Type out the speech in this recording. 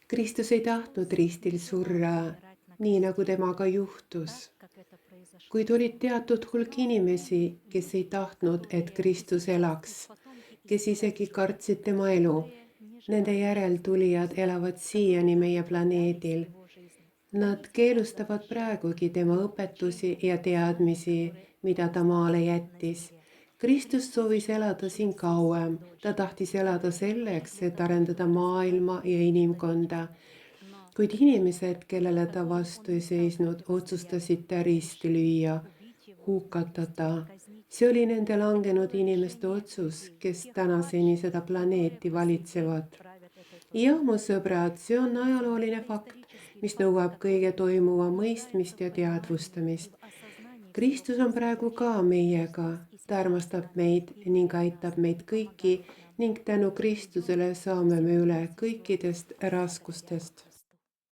Kristus ei tahtnud ristil surra, nii nagu temaga juhtus. Kuid olid teatud hulk inimesi, kes ei tahtnud, et Kristus elaks, kes isegi kartsid tema elu. Nende järeltulijad elavad siiani meie planeedil. Nad keelustavad praegugi tema õpetusi ja teadmisi, mida ta maale jättis. Kristus soovis elada siin kauem. Ta tahtis elada selleks, et arendada maailma ja inimkonda. Kuid inimesed, kellele ta vastu ei seisnud, otsustasid ta risti lüüa, hukata ta. See oli nende langenud inimeste otsus, kes tänaseni seda planeeti valitsevad. Ja mu sõbrad, see on ajalooline fakt, mis nõuab kõige toimuva mõistmist ja teadvustamist. Kristus on praegu ka meiega, ta armastab meid ning aitab meid kõiki ning tänu Kristusele saame me üle kõikidest raskustest.